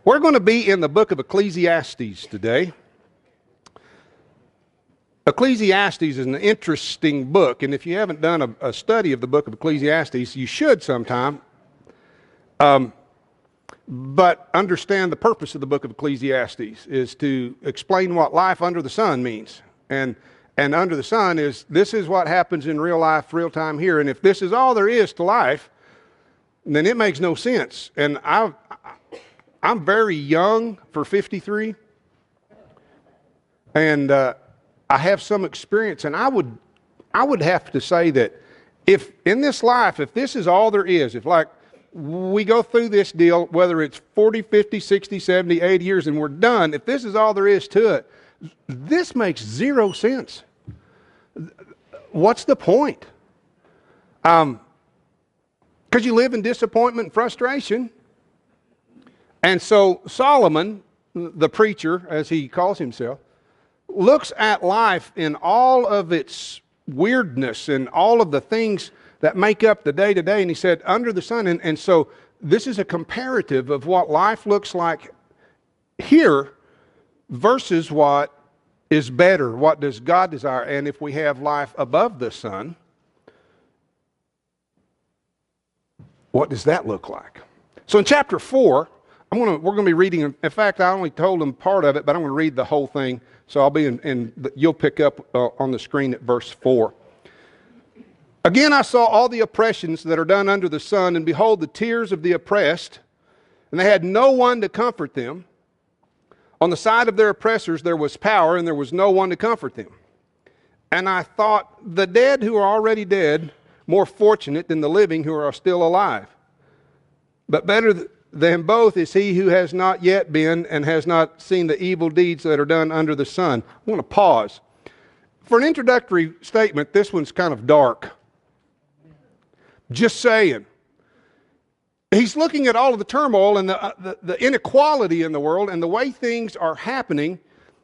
We're going to be in the book of Ecclesiastes today. Ecclesiastes is an interesting book, and if you haven't done a study of the book of Ecclesiastes, you should sometime. But understand the purpose of the book of Ecclesiastes is to explain what life under the sun means. And under the sun is, this is what happens in real life, real time here. And if this is all there is to life, then it makes no sense. And I'm very young for 53. And I have some experience. And I would have to say that if in this life, if this is all there is, if like we go through this deal, whether it's 40, 50, 60, 70, 80 years and we're done, if this is all there is to it, this makes zero sense. What's the point? Because you live in disappointment and frustration. And so Solomon, the preacher, as he calls himself, looks at life in all of its weirdness and all of the things that make up the day-to-day. And he said, under the sun. And so this is a comparative of what life looks like here versus what is better. What does God desire? And if we have life above the sun, what does that look like? So in chapter 4, we're going to be reading. In fact, I only told them part of it, but I'm going to read the whole thing. So I'll be you'll pick up on the screen at verse 4. Again, I saw all the oppressions that are done under the sun, and behold, the tears of the oppressed, and they had no one to comfort them. On the side of their oppressors there was power, and there was no one to comfort them. And I thought, the dead who are already dead, more fortunate than the living who are still alive. But better than both is he who has not yet been and has not seen the evil deeds that are done under the sun. I want to pause. For an introductory statement, this one's kind of dark. Just saying. He's looking at all of the turmoil and the inequality in the world and the way things are happening.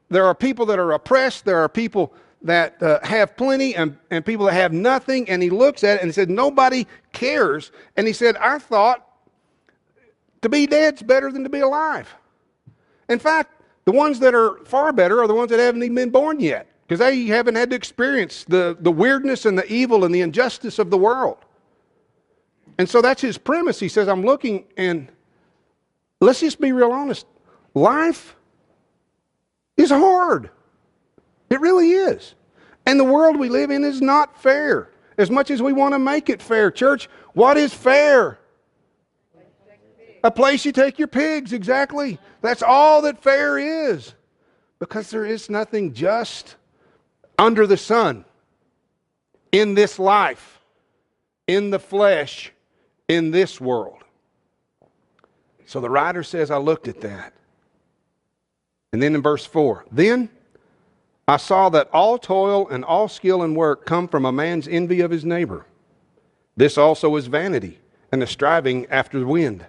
There are people that are oppressed. There are people that have plenty and people that have nothing. And he looks at it and he said, nobody cares. And he said, I thought to be dead's better than to be alive. In fact, the ones that are far better are the ones that haven't even been born yet, because they haven't had to experience the weirdness and the evil and the injustice of the world. And so that's his premise. He says, I'm looking, and let's just be real honest. Life is hard. It really is. And the world we live in is not fair, as much as we want to make it fair. Church, what is fair? A place you take your pigs, exactly. That's all that fair is. Because there is nothing just under the sun, in this life, in the flesh, in this world. So the writer says, I looked at that. And then in verse 4, then I saw that all toil and all skill and work come from a man's envy of his neighbor. This also is vanity and a striving after the wind.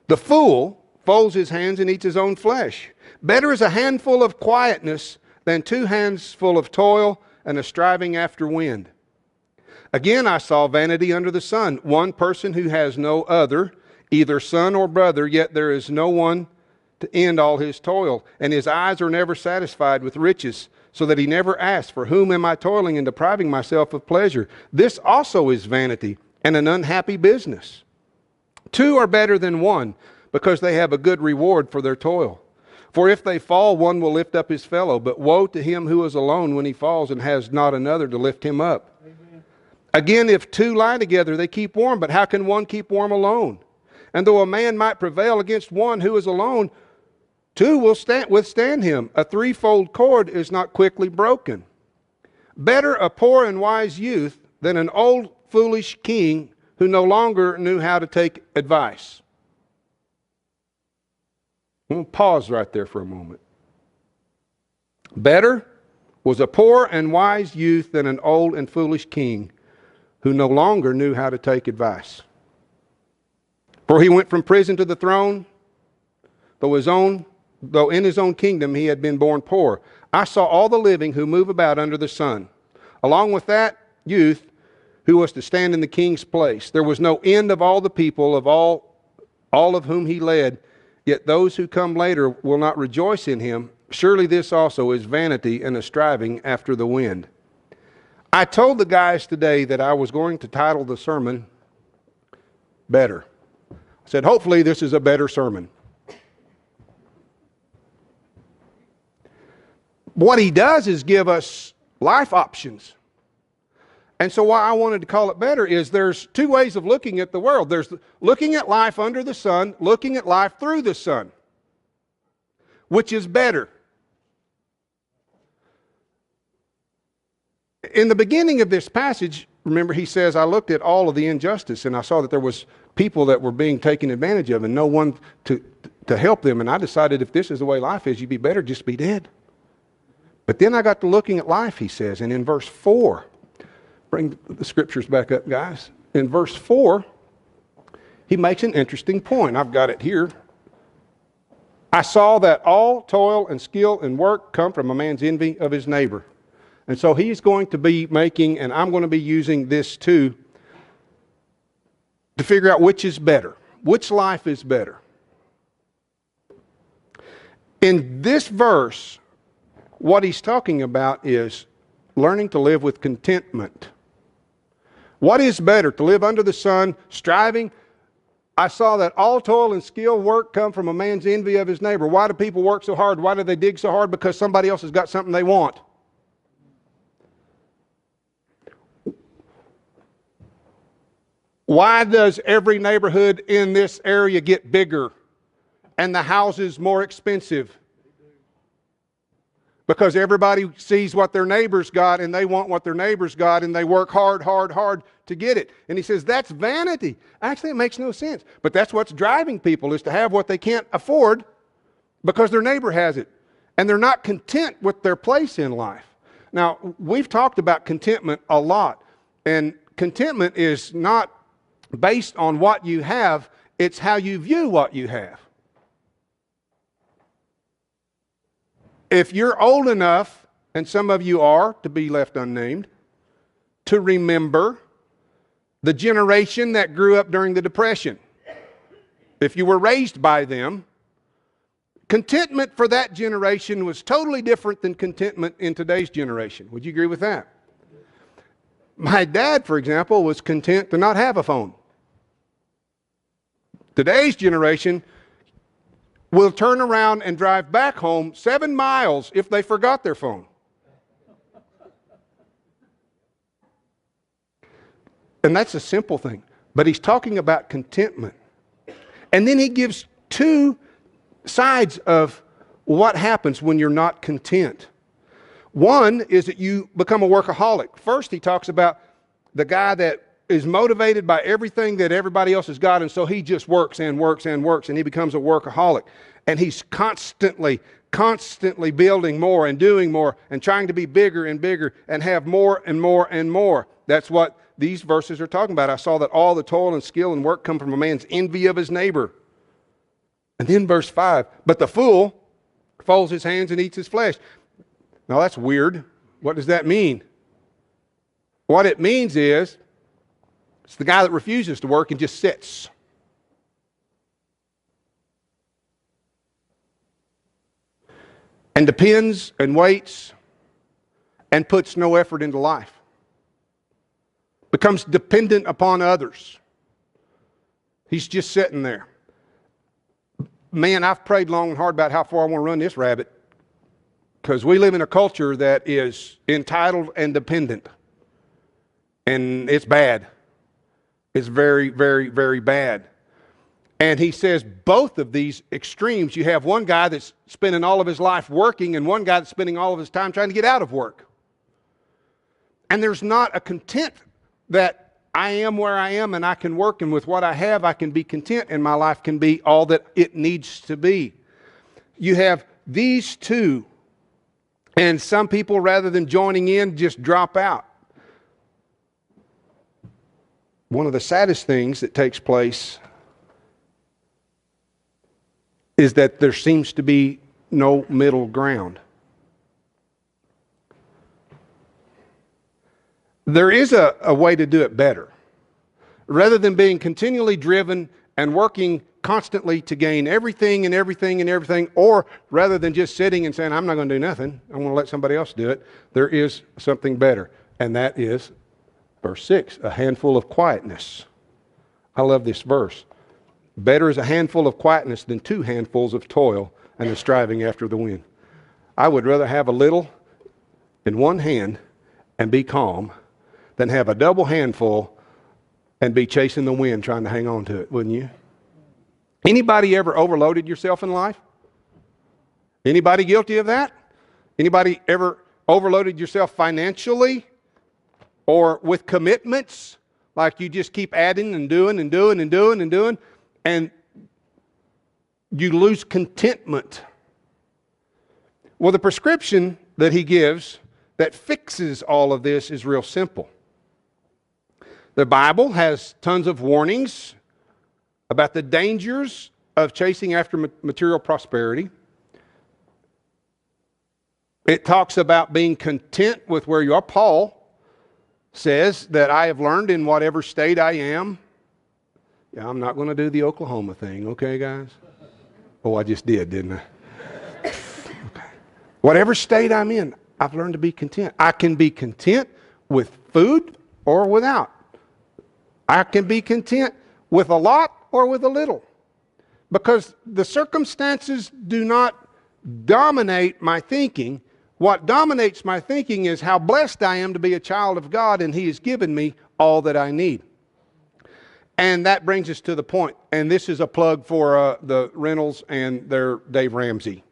The fool folds his hands and eats his own flesh. Better is a handful of quietness than 2 hands full of toil and a striving after wind. Again, I saw vanity under the sun. One person who has no other, either son or brother, yet there is no one to end all his toil. And his eyes are never satisfied with riches, so that he never asks, for whom am I toiling and depriving myself of pleasure? This also is vanity and an unhappy business. 2 are better than 1, because they have a good reward for their toil. For if they fall, one will lift up his fellow. But woe to him who is alone when he falls and has not another to lift him up. Amen. Again, if 2 lie together, they keep warm. But how can one keep warm alone? And though a man might prevail against one who is alone, 2 will withstand him. A threefold cord is not quickly broken. Better a poor and wise youth than an old foolish king who no longer knew how to take advice. I'm going to pause right there for a moment. Better was a poor and wise youth than an old and foolish king who no longer knew how to take advice. For he went from prison to the throne, though in his own kingdom he had been born poor. I saw all the living who move about under the sun. Along with that youth who was to stand in the king's place. There was no end of all the people, of all of whom he led. yet those who come later will not rejoice in him. Surely this also is vanity and a striving after the wind. I told the guys today that I was going to title the sermon Better. I said, hopefully this is a better sermon. What he does is give us life options. And so why I wanted to call it better is there's two ways of looking at the world. There's looking at life under the sun, looking at life through the sun. Which is better? In the beginning of this passage, remember he says, I looked at all of the injustice and I saw that there was people that were being taken advantage of and no one to help them. And I decided if this is the way life is, you'd be better just be dead. But then I got to looking at life, he says, and in verse 4, bring the scriptures back up, guys. In verse 4, he makes an interesting point. I've got it here. I saw that all toil and skill and work come from a man's envy of his neighbor. And so he's going to be making, and I'm going to be using this too, to figure out which is better. Which life is better? In this verse, what he's talking about is learning to live with contentment. What is better? To live under the sun, striving? I saw that all toil and skill work come from a man's envy of his neighbor. Why do people work so hard? Why do they dig so hard? Because somebody else has got something they want. Why does every neighborhood in this area get bigger and the houses more expensive? Because everybody sees what their neighbors got and they want what their neighbors got and they work hard to get it. And he says that's vanity. Actually, it makes no sense. But that's what's driving people, is to have what they can't afford because their neighbor has it. And they're not content with their place in life. Now, we've talked about contentment a lot. And contentment is not based on what you have, it's how you view what you have. If you're old enough, and some of you are, to be left unnamed, to remember the generation that grew up during the Depression, if you were raised by them, contentment for that generation was totally different than contentment in today's generation. Would you agree with that? My dad, for example, was content to not have a phone. Today's generation will turn around and drive back home 7 miles if they forgot their phone. And that's a simple thing. But he's talking about contentment. And then he gives two sides of what happens when you're not content. One is that you become a workaholic. First, he talks about the guy that is motivated by everything that everybody else has got, and so he just works and works and works, and he becomes a workaholic. And he's constantly building more and doing more and trying to be bigger and bigger and have more and more and more. That's what these verses are talking about. I saw that all the toil and skill and work come from a man's envy of his neighbor. And then verse 5, but the fool folds his hands and eats his flesh. Now that's weird. What does that mean? What it means is, it's the guy that refuses to work and just sits. And depends and waits and puts no effort into life. Becomes dependent upon others. He's just sitting there. Man, I've prayed long and hard about how far I want to run this rabbit, because we live in a culture that is entitled and dependent. And it's bad. It's very, very, very bad. And he says both of these extremes, you have one guy that's spending all of his life working and one guy that's spending all of his time trying to get out of work. And there's not a content that I am where I am and I can work, and with what I have I can be content and my life can be all that it needs to be. You have these two, and some people, rather than joining in, just drop out. One of the saddest things that takes place is that there seems to be no middle ground. There is a way to do it better. Rather than being continually driven and working constantly to gain everything and everything and everything, or rather than just sitting and saying, I'm not going to do nothing, I'm going to let somebody else do it, there is something better. And that is verse 6, a handful of quietness. I love this verse. Better is a handful of quietness than 2 handfuls of toil and the striving after the wind. I would rather have a little in one hand and be calm than have a double handful and be chasing the wind trying to hang on to it, wouldn't you? Anybody ever overloaded yourself in life? Anybody guilty of that? Anybody ever overloaded yourself financially or with commitments? Like you just keep adding and doing and doing and doing and doing, and you lose contentment. Well, the prescription that he gives that fixes all of this is real simple. The Bible has tons of warnings about the dangers of chasing after material prosperity. It talks about being content with where you are. Paul says that I have learned in whatever state I am. Yeah, I'm not going to do the Oklahoma thing, okay, guys? Oh, I just did, didn't I? Okay. Whatever state I'm in, I've learned to be content. I can be content with food or without. I can be content with a lot or with a little, because the circumstances do not dominate my thinking. What dominates my thinking is how blessed I am to be a child of God, and He has given me all that I need. And that brings us to the point, and this is a plug for the Reynolds and their Dave Ramsey.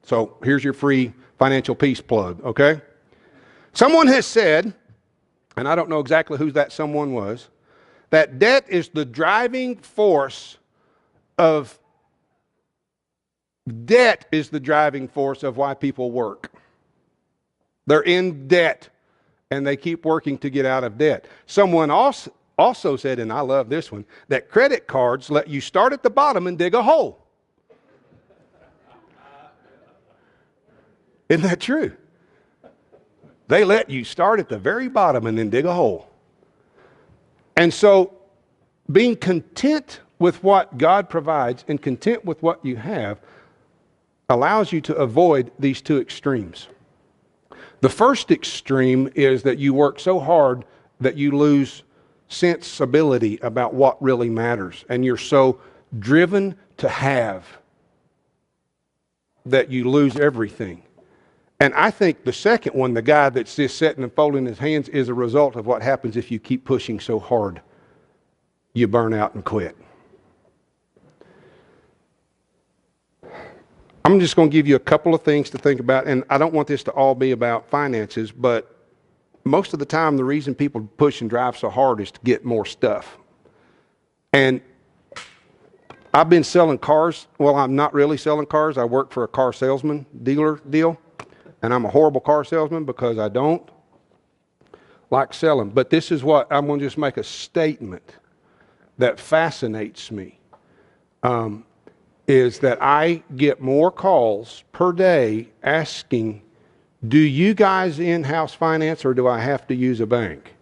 So here's your free financial peace plug, okay? Someone has said, and I don't know exactly who that someone was, that debt is the driving force of why people work. They're in debt, and they keep working to get out of debt. Someone also said, and I love this one, that credit cards let you start at the bottom and dig a hole. Isn't that true? They let you start at the very bottom and then dig a hole. And so being content with what God provides and content with what you have allows you to avoid these 2 extremes. The first extreme is that you work so hard that you lose sensibility about what really matters, and you're so driven to have that you lose everything. And I think the second one, the guy that's just sitting and folding his hands, is a result of what happens if you keep pushing so hard. You burn out and quit. I'm just going to give you a couple of things to think about, and I don't want this to all be about finances, but most of the time the reason people push and drive so hard is to get more stuff. And I've been selling cars. Well, I'm not really selling cars. I work for a car salesman dealer deal, and I'm a horrible car salesman because I don't like selling. But this is what I'm going to just make a statement that fascinates me. Is that I get more calls per day asking, do you guys in-house finance or do I have to use a bank?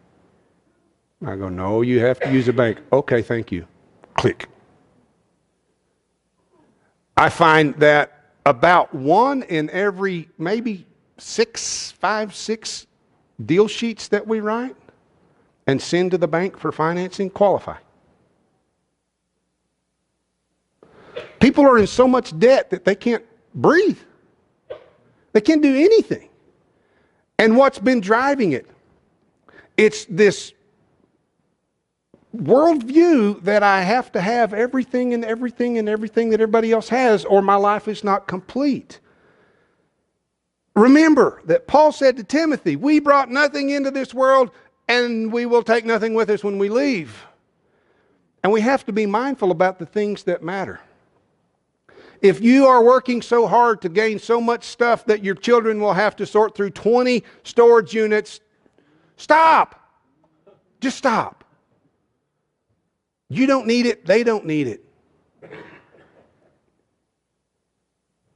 I go, no, you have to use a bank. Okay, thank you. Click. I find that about 1 in every maybe 5, 6 deal sheets that we write and send to the bank for financing qualify. People are in so much debt that they can't breathe. They can't do anything. And what's been driving it? It's this worldview that I have to have everything and everything and everything that everybody else has, or my life is not complete. Remember that Paul said to Timothy, we brought nothing into this world, and we will take nothing with us when we leave. And we have to be mindful about the things that matter. If you are working so hard to gain so much stuff that your children will have to sort through 20 storage units, stop. Just stop. You don't need it. They don't need it.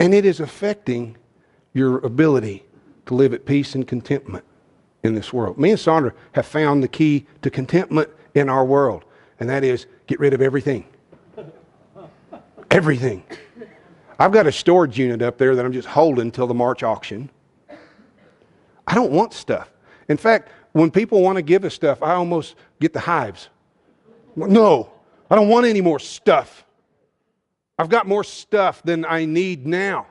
And it is affecting your ability to live at peace and contentment in this world. Me and Sandra have found the key to contentment in our world, and that is get rid of everything. Everything. I've got a storage unit up there that I'm just holding till the March auction. I don't want stuff. In fact, when people want to give us stuff, I almost get the hives. No, I don't want any more stuff. I've got more stuff than I need now.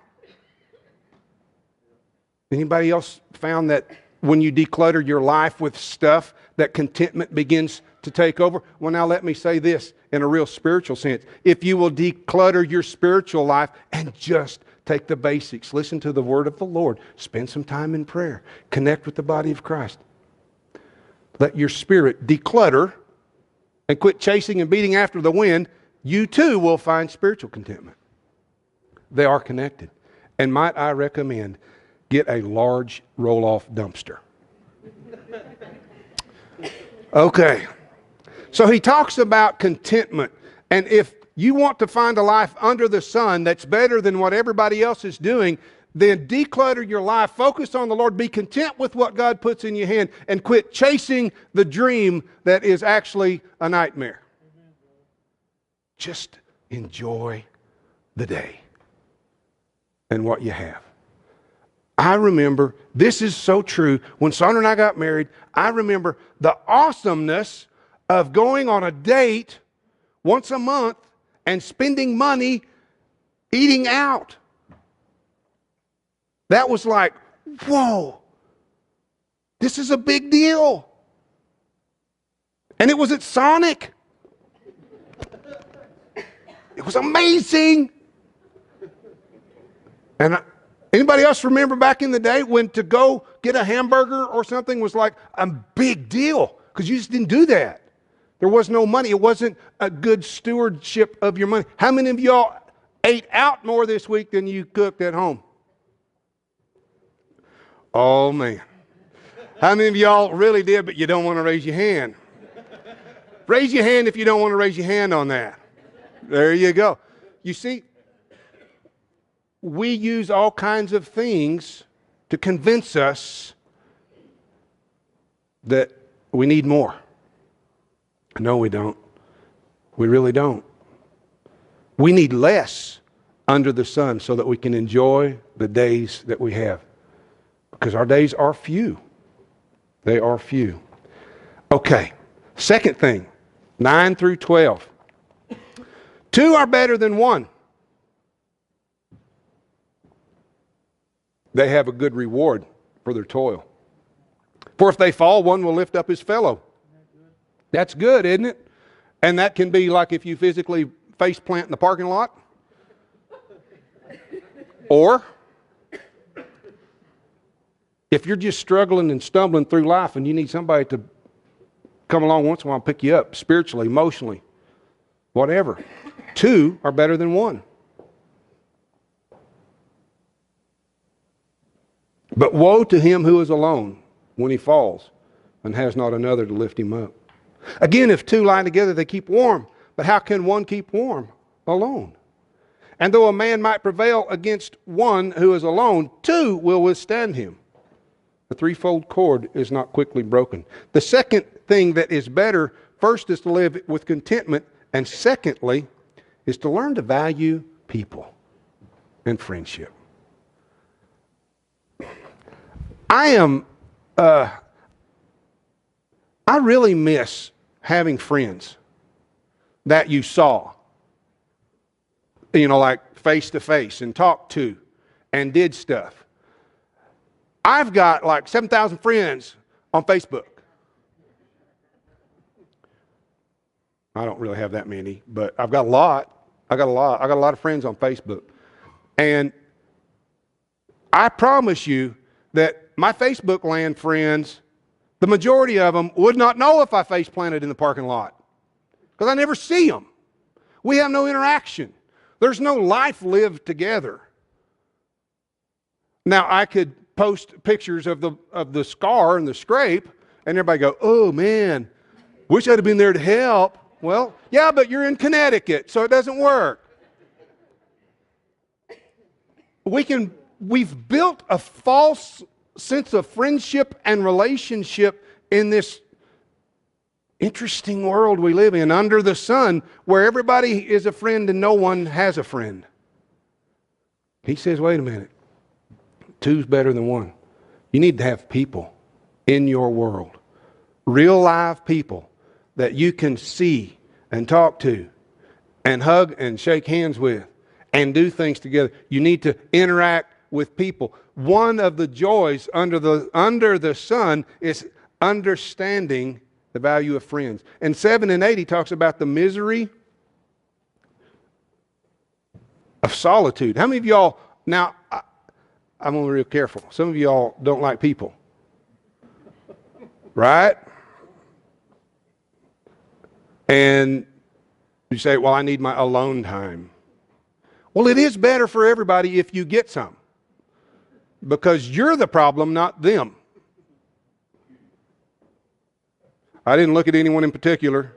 Anybody else found that when you declutter your life with stuff, that contentment begins to take over? Well, now let me say this in a real spiritual sense. If you will declutter your spiritual life and just take the basics, listen to the word of the Lord, spend some time in prayer, connect with the body of Christ. Let your spirit declutter and quit chasing and beating after the wind, you too will find spiritual contentment. They are connected. And might I recommend, get a large roll-off dumpster. Okay. So he talks about contentment. And if you want to find a life under the sun that's better than what everybody else is doing, then declutter your life, focus on the Lord, be content with what God puts in your hand, and quit chasing the dream that is actually a nightmare. Just enjoy the day and what you have. I remember, this is so true, when Sandra and I got married, I remember the awesomeness of going on a date once a month and spending money eating out. That was like, whoa, this is a big deal. And it was at Sonic. It was amazing. And anybody else remember back in the day when to go get a hamburger or something was like a big deal? Because you just didn't do that. There was no money. It wasn't a good stewardship of your money. How many of y'all ate out more this week than you cooked at home? Oh, man. How many of y'all really did, but you don't want to raise your hand? Raise your hand if you don't want to raise your hand on that. There you go. You see, we use all kinds of things to convince us that we need more. No, we don't. We really don't. We need less under the sun so that we can enjoy the days that we have. Because our days are few. They are few. Okay, second thing, 9 through 12. 2 are better than 1. They have a good reward for their toil. For if they fall, one will lift up his fellow. That's good, isn't it? And that can be like if you physically face plant in the parking lot. Or if you're just struggling and stumbling through life and you need somebody to come along once in a while and pick you up spiritually, emotionally, whatever. 2 are better than 1. But woe to him who is alone when he falls and has not another to lift him up. Again, if 2 lie together, they keep warm. But how can 1 keep warm alone? And though a man might prevail against 1 who is alone, 2 will withstand him. The threefold cord is not quickly broken. The second thing that is better, first, is to live with contentment, and secondly, is to learn to value people and friendship. I really miss having friends that you saw, like face to face and talked to and did stuff. I've got like 7,000 friends on Facebook. I don't really have that many, but I've got a lot. I got a lot of friends on Facebook. And I promise you that my Facebook land friends, the majority of them would not know if I face planted in the parking lot because I never see them. We have no interaction. There's no life lived together. Now, I could post pictures of the scar and the scrape, and everybody go, oh, man, wish I'd have been there to help. Well, yeah, but you're in Connecticut, so it doesn't work. We've built a false sense of friendship and relationship in this Interesting world we live in, under the sun, where everybody is a friend and no one has a friend. He says, wait a minute. Two's better than one. You need to have people in your world. Real live people that you can see and talk to and hug and shake hands with and do things together. You need to interact with people. One of the joys under the sun is understanding the value of friends. And 7 and 8, he talks about the misery of solitude. How many of y'all, now, I'm going to be real careful. Some of y'all don't like people. Right? And you say, well, I need my alone time. Well, it is better for everybody if you get some. Because you're the problem, not them. I didn't look at anyone in particular.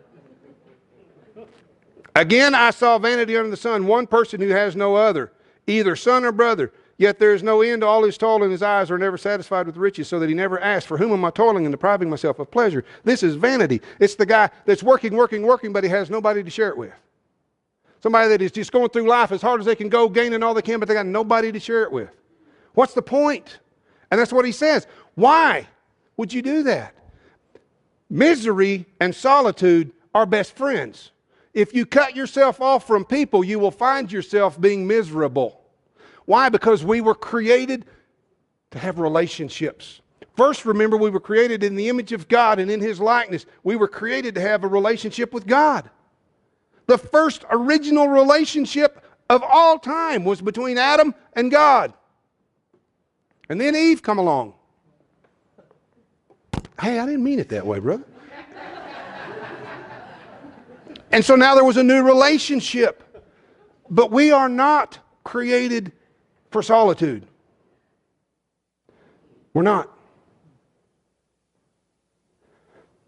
Again, I saw vanity under the sun, one person who has no other, either son or brother. Yet there is no end to all his toil, and his eyes are never satisfied with riches, so that he never asks, for whom am I toiling and depriving myself of pleasure? This is vanity. It's the guy that's working, but he has nobody to share it with. Somebody that is just going through life as hard as they can go, gaining all they can, but they got nobody to share it with. What's the point? And that's what he says. Why would you do that? Misery and solitude are best friends. If you cut yourself off from people, you will find yourself being miserable. Why? Because we were created to have relationships. First, remember, we were created in the image of God and in His likeness. We were created to have a relationship with God. The first original relationship of all time was between Adam and God. And then Eve come along. Hey, I didn't mean it that way, brother. And so now there was a new relationship. But we are not created for solitude. We're not.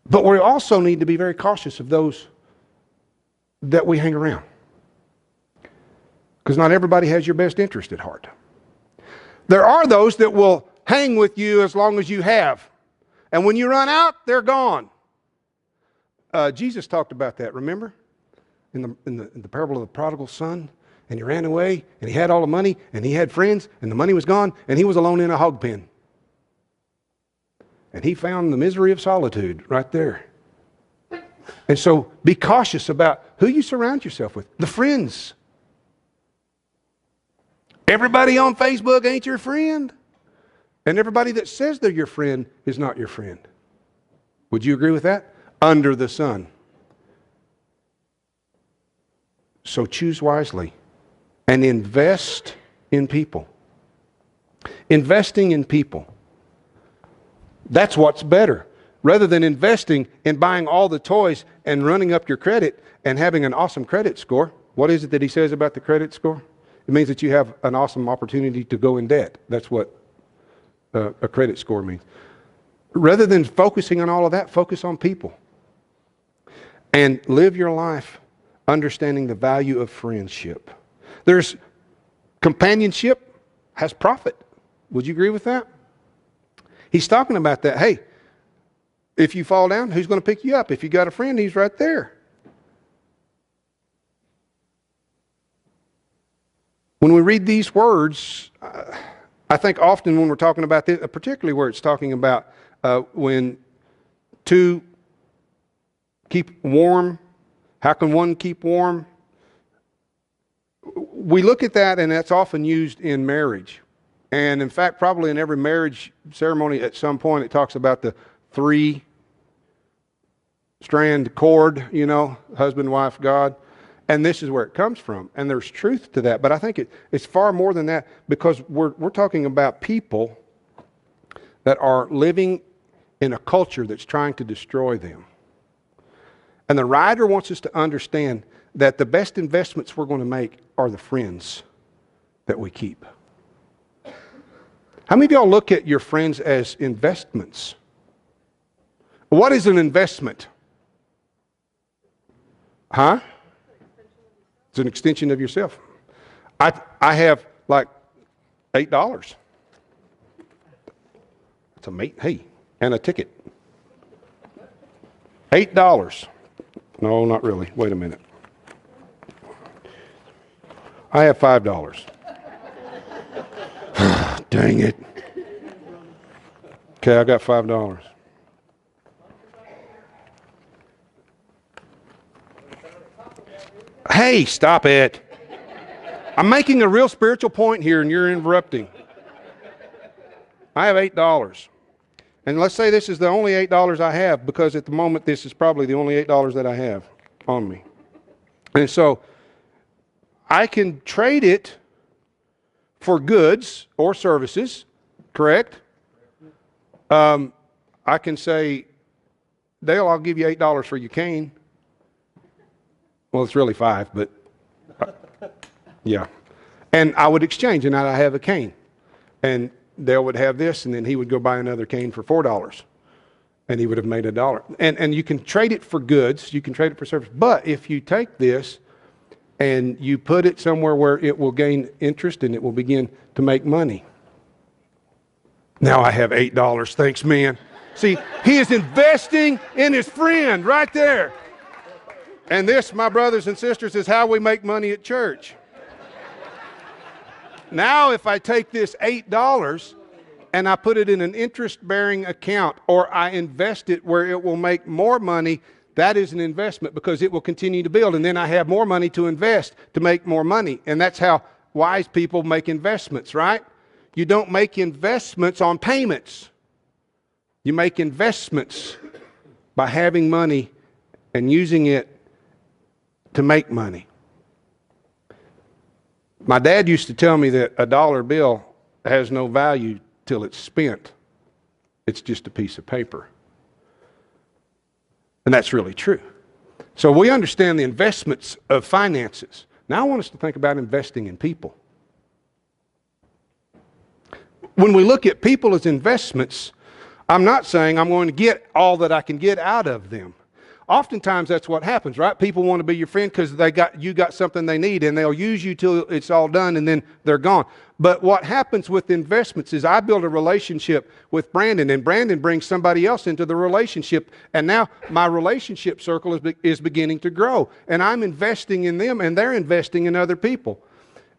But we also need to be very cautious of those that we hang around. Because not everybody has your best interest at heart. There are those that will hang with you as long as you have. And when you run out, they're gone. Jesus talked about that, remember? In the parable of the prodigal son. And he ran away, and he had all the money, and he had friends, and the money was gone, and he was alone in a hog pen. And he found the misery of solitude right there. And so be cautious about who you surround yourself with. The friends. Everybody on Facebook ain't your friend. And everybody that says they're your friend is not your friend. Would you agree with that? Under the sun. So choose wisely and invest in people. Investing in people. That's what's better. Rather than investing in buying all the toys and running up your credit and having an awesome credit score. What is it that he says about the credit score? It means that you have an awesome opportunity to go in debt. That's what a credit score means. Rather than focusing on all of that, focus on people. And live your life understanding the value of friendship. There's companionship has profit. Would you agree with that? He's talking about that. Hey, if you fall down, who's going to pick you up? If you got a friend, he's right there. When we read these words, I think often when we're talking about this, particularly where it's talking about when two keep warm, how can one keep warm? We look at that, and that's often used in marriage. And in fact, probably in every marriage ceremony at some point, it talks about the 3-strand cord, husband, wife, God. And this is where it comes from. And there's truth to that. But I think it's far more than that, because we're talking about people that are living in a culture that's trying to destroy them. And the writer wants us to understand that the best investments we're going to make are the friends that we keep. How many of y'all look at your friends as investments? What is an investment? Huh? It's an extension of yourself. I have like $8. It's a mate. Hey, and a ticket. $8. No, not really. Wait a minute. I have $5. Dang it. Okay, I got $5. Hey, stop it. I'm making a real spiritual point here and you're interrupting. I have $8. And let's say this is the only $8 I have, because at the moment this is probably the only $8 that I have on me. And so I can trade it for goods or services, correct? I can say, Dale, I'll give you $8 for your cane. Well, it's really $5, but yeah. And I would exchange, and I have a cane. And Dale would have this, and then he would go buy another cane for $4. And he would have made $1. And you can trade it for goods, you can trade it for service. But if you take this and you put it somewhere where it will gain interest and it will begin to make money. Now I have $8. Thanks, man. See, he is investing in his friend right there. And this, my brothers and sisters, is how we make money at church. Now, if I take this $8 and I put it in an interest-bearing account, or I invest it where it will make more money, that is an investment, because it will continue to build. And then I have more money to invest to make more money. And that's how wise people make investments, right? You don't make investments on payments. You make investments by having money and using it to make money. My dad used to tell me that a dollar bill has no value till it's spent. It's just a piece of paper. And that's really true. So we understand the investments of finances. Now I want us to think about investing in people. When we look at people as investments, I'm not saying I'm going to get all that I can get out of them. Oftentimes that's what happens, right? People want to be your friend because you got something they need, and they'll use you till it's all done, and then they're gone. But what happens with investments is I build a relationship with Brandon, and Brandon brings somebody else into the relationship, and now my relationship circle is beginning to grow, and I'm investing in them, and they're investing in other people.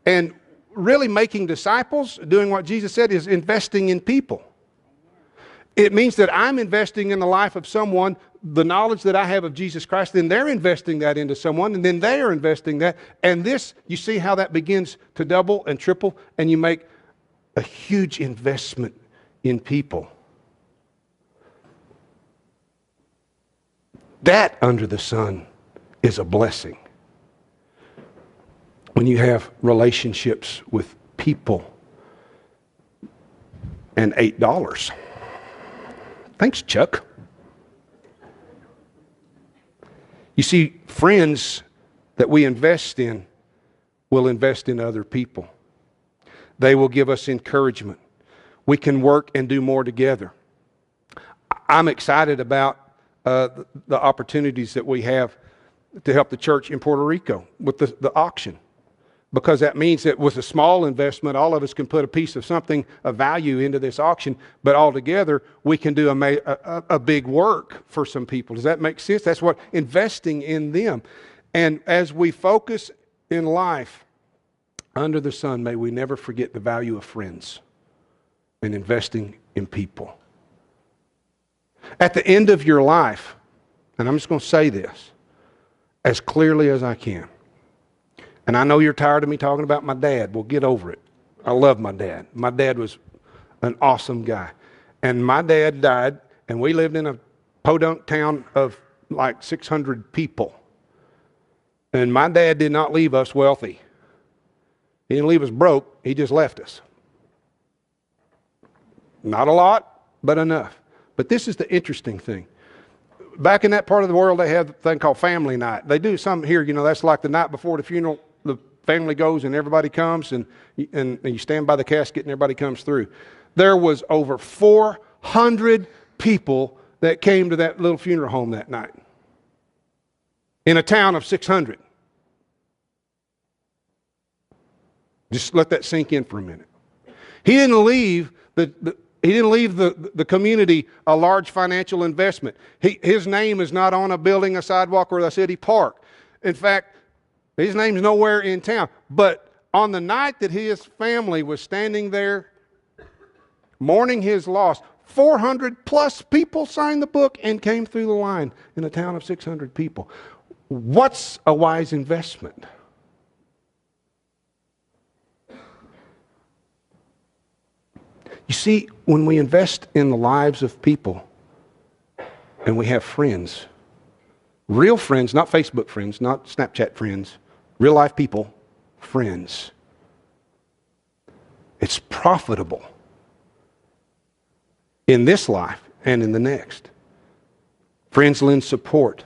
And really making disciples, doing what Jesus said, is investing in people. It means that I'm investing in the life of someone, the knowledge that I have of Jesus Christ, then they're investing that into someone, and then they are investing that. And this, you see how that begins to double and triple, and you make a huge investment in people. That under the sun is a blessing. When you have relationships with people. And $8. Thanks, Chuck. You see, friends that we invest in will invest in other people. They will give us encouragement. We can work and do more together. I'm excited about the opportunities that we have to help the church in Puerto Rico with the auction. Because that means that with a small investment, all of us can put a piece of something of value into this auction, but altogether we can do a big work for some people. Does that make sense? That's what investing in them. And as we focus in life under the sun, may we never forget the value of friends and investing in people. At the end of your life, and I'm just going to say this as clearly as I can, and I know you're tired of me talking about my dad. Well, get over it. I love my dad. My dad was an awesome guy. And my dad died, and we lived in a podunk town of like 600 people. And my dad did not leave us wealthy. He didn't leave us broke. He just left us. Not a lot, but enough. But this is the interesting thing. Back in that part of the world, they have a thing called family night. They do some here, that's like the night before the funeral. The family goes and everybody comes, and you stand by the casket and everybody comes through. There was over 400 people that came to that little funeral home that night in a town of 600. Just let that sink in for a minute. He didn't leave He didn't leave the community a large financial investment. His name is not on a building, a sidewalk, or a city park. In fact, his name's nowhere in town. But on the night that his family was standing there mourning his loss, 400 plus people signed the book and came through the line in a town of 600 people. What's a wise investment? You see, when we invest in the lives of people and we have friends, real friends, not Facebook friends, not Snapchat friends, real life people, friends, it's profitable in this life and in the next. Friends lend support.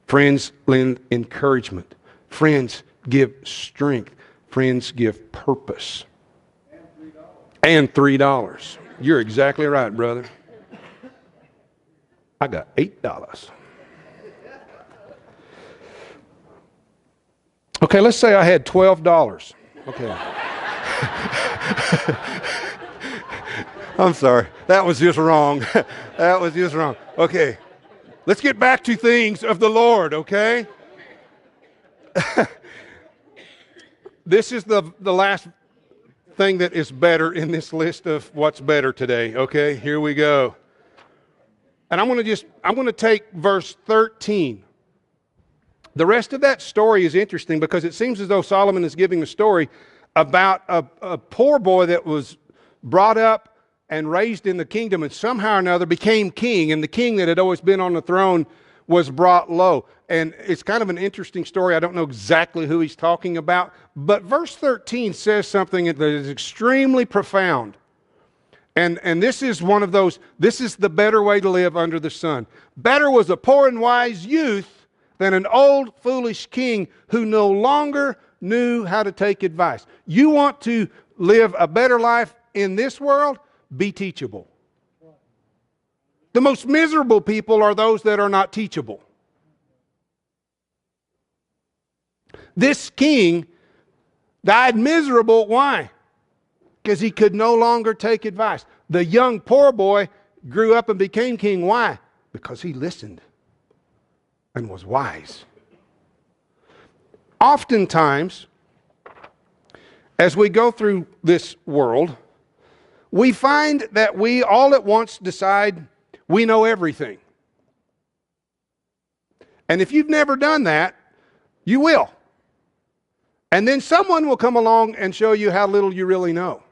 Friends lend encouragement. Friends give strength. Friends give purpose. And $3. You're exactly right, brother. I got $8. Okay, let's say I had $12. Okay. I'm sorry. That was just wrong. That was just wrong. Okay. Let's get back to things of the Lord, okay? This is the last thing that is better in this list of what's better today, okay? Here we go. And I'm going to take verse 13. The rest of that story is interesting because it seems as though Solomon is giving a story about a poor boy that was brought up and raised in the kingdom and somehow or another became king, and the king that had always been on the throne was brought low. And it's kind of an interesting story. I don't know exactly who he's talking about, but verse 13 says something that is extremely profound. And this is one of those, this is the better way to live under the sun. Better was a poor and wise youth than an old foolish king who no longer knew how to take advice. You want to live a better life in this world? Be teachable. The most miserable people are those that are not teachable. This king died miserable. Why? Because he could no longer take advice. The young poor boy grew up and became king. Why? Because he listened and was wise. Oftentimes, as we go through this world, we find that we all at once decide we know everything. And if you've never done that, you will. And then someone will come along and show you how little you really know.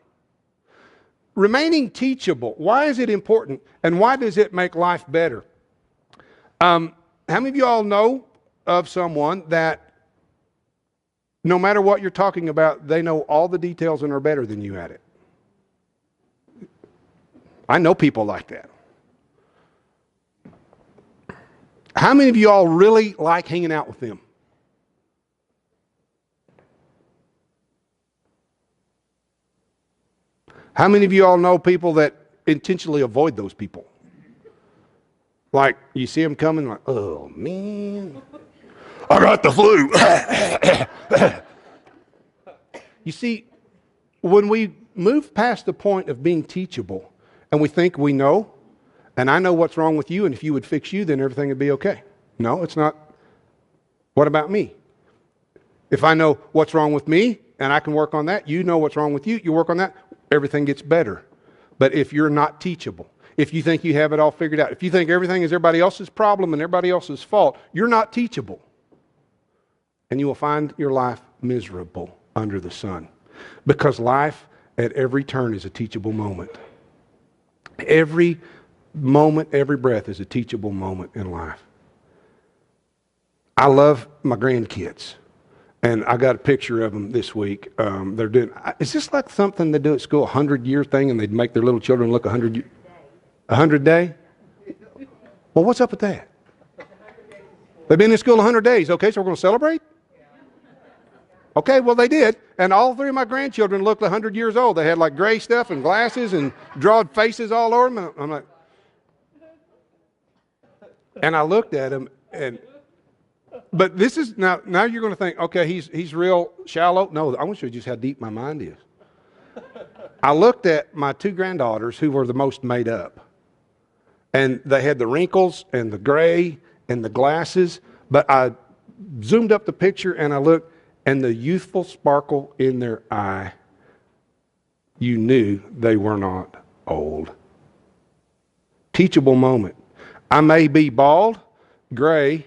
Remaining teachable, why is it important? And why does it make life better? How many of you all know of someone that no matter what you're talking about, they know all the details and are better than you at it? I know people like that. How many of you all really like hanging out with them? How many of you all know people that intentionally avoid those people? Like, you see them coming, like, oh, man, I got the flu. You see, when we move past the point of being teachable and we think we know, and I know what's wrong with you, and if you would fix you, then everything would be okay. No, it's not. What about me? If I know what's wrong with me and I can work on that, you know what's wrong with you, you work on that, everything gets better. But if you're not teachable, if you think you have it all figured out, if you think everything is everybody else's problem and everybody else's fault, you're not teachable. And you will find your life miserable under the sun. Because life at every turn is a teachable moment. Every moment, every breath is a teachable moment in life. I love my grandkids. And I got a picture of them this week. They're doing, is this like something they do at school, a 100-year thing, and they'd make their little children look 100 day? Well, what's up with that? They've been in school 100 days. Okay, so we're going to celebrate? Okay, well, they did. And all three of my grandchildren looked 100 years old. They had like gray stuff and glasses and drawn faces all over them. I'm like, and I looked at them, and but this is, now you're going to think, okay, he's real shallow. No, I want you to just how deep my mind is. I looked at my two granddaughters who were the most made up. And they had the wrinkles and the gray and the glasses. But I zoomed up the picture and I looked, and the youthful sparkle in their eye, you knew they were not old. Teachable moment. I may be bald, gray.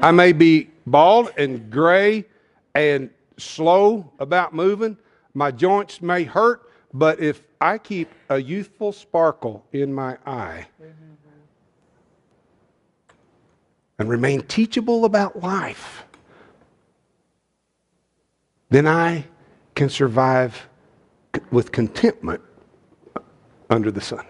I may be bald and gray and slow about moving. My joints may hurt, but if I keep a youthful sparkle in my eye and remain teachable about life, then I can survive with contentment under the sun.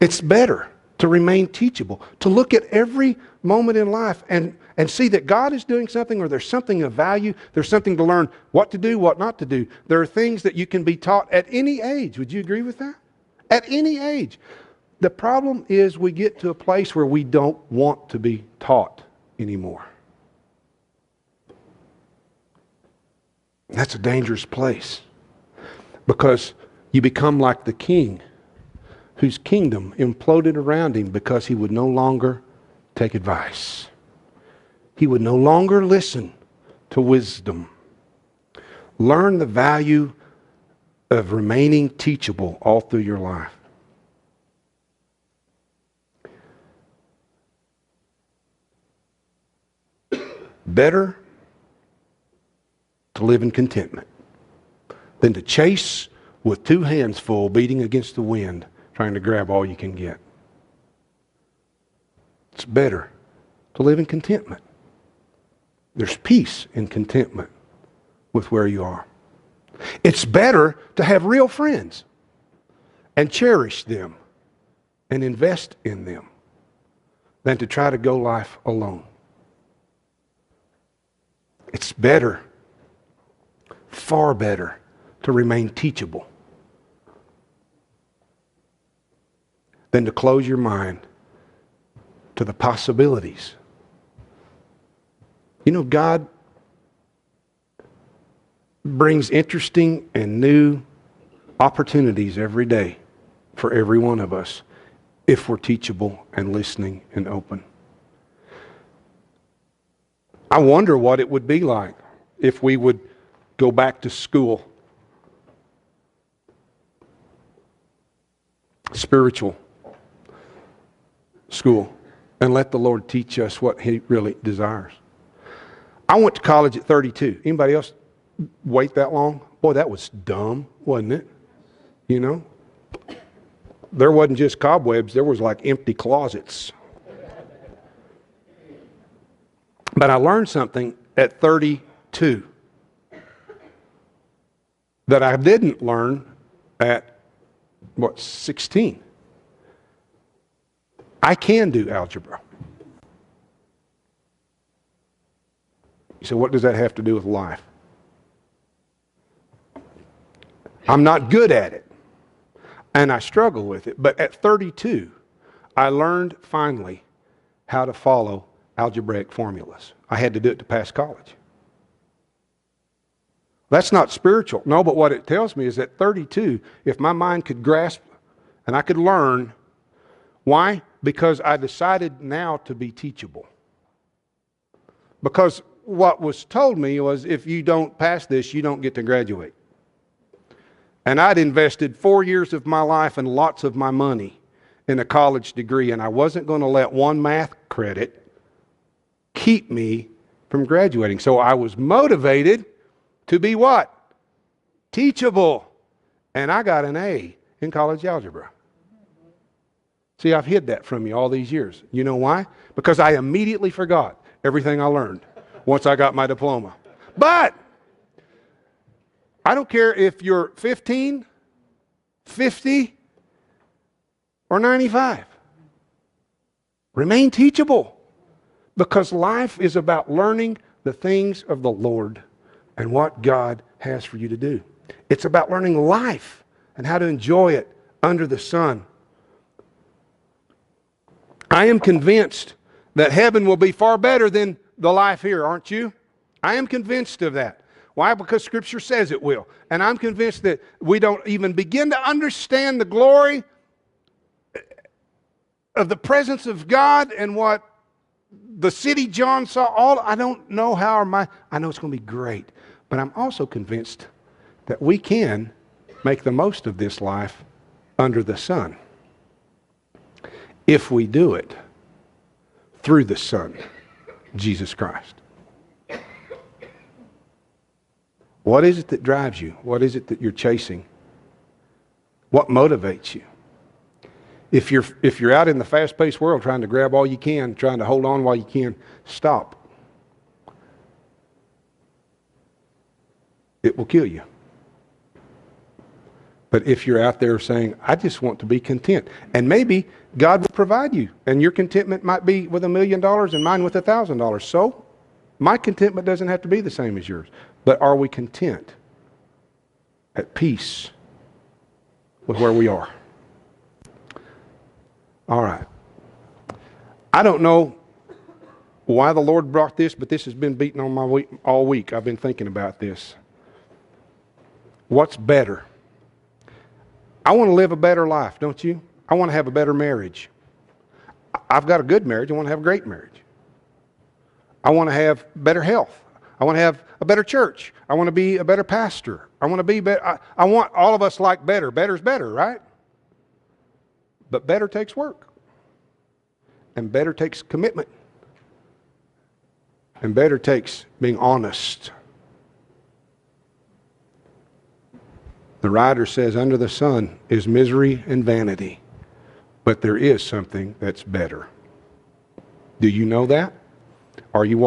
It's better to remain teachable, to look at every moment in life and see that God is doing something, or there's something of value, there's something to learn, what to do, what not to do. There are things that you can be taught at any age. Would you agree with that? At any age. The problem is we get to a place where we don't want to be taught anymore. That's a dangerous place, because you become like the king whose kingdom imploded around him because he would no longer take advice. He would no longer listen to wisdom. Learn the value of remaining teachable all through your life. Better to live in contentment than to chase with two hands full, beating against the wind, trying to grab all you can get. It's better to live in contentment. There's peace in contentment with where you are. It's better to have real friends and cherish them and invest in them than to try to go life alone. It's better, far better, to remain teachable than to close your mind to the possibilities. You know, God brings interesting and new opportunities every day for every one of us if we're teachable and listening and open. I wonder what it would be like if we would go back to school, spiritual school, and let the Lord teach us what He really desires. I went to college at 32. Anybody else wait that long? Boy, that was dumb, wasn't it? You know? There wasn't just cobwebs, there was like empty closets. But I learned something at 32 that I didn't learn at, 16. I can do algebra. So what does that have to do with life? I'm not good at it, and I struggle with it. But at 32, I learned finally how to follow algebraic formulas. I had to do it to pass college. That's not spiritual. No, but what it tells me is that 32, if my mind could grasp and I could learn, why? Because I decided now to be teachable. Because what was told me was, if you don't pass this, you don't get to graduate. And I'd invested 4 years of my life and lots of my money in a college degree, and I wasn't going to let one math credit keep me from graduating. So I was motivated to be what? Teachable. And I got an A in college algebra. See, I've hid that from you all these years. You know why? Because I immediately forgot everything I learned once I got my diploma. But I don't care if you're 15, 50, or 95. Remain teachable, because life is about learning the things of the Lord and what God has for you to do. It's about learning life and how to enjoy it under the sun. I am convinced that heaven will be far better than the life here, aren't you? I am convinced of that. Why? Because Scripture says it will. And I'm convinced that we don't even begin to understand the glory of the presence of God and what the city John saw. I don't know how I know it's going to be great. But I'm also convinced that we can make the most of this life under the sun if we do it through the Son, Jesus Christ. What is it that drives you? What is it that you're chasing? What motivates you? If you're out in the fast-paced world trying to grab all you can, trying to hold on while you can, stop. It will kill you. But if you're out there saying, I just want to be content, and maybe God will provide you, and your contentment might be with $1 million and mine with $1,000. So, my contentment doesn't have to be the same as yours. But are we content, at peace with where we are? All right. I don't know why the Lord brought this, but this has been beating on my week all week. I've been thinking about this. What's better? I want to live a better life, don't you? I want to have a better marriage. I've got a good marriage. I want to have a great marriage. I want to have better health. I want to have a better church. I want to be a better pastor. I want to be better. I want all of us like better. Better's better, right? But better takes work. And better takes commitment. And better takes being honest. The writer says, under the sun is misery and vanity, but there is something that's better. Do you know that? Are you walking?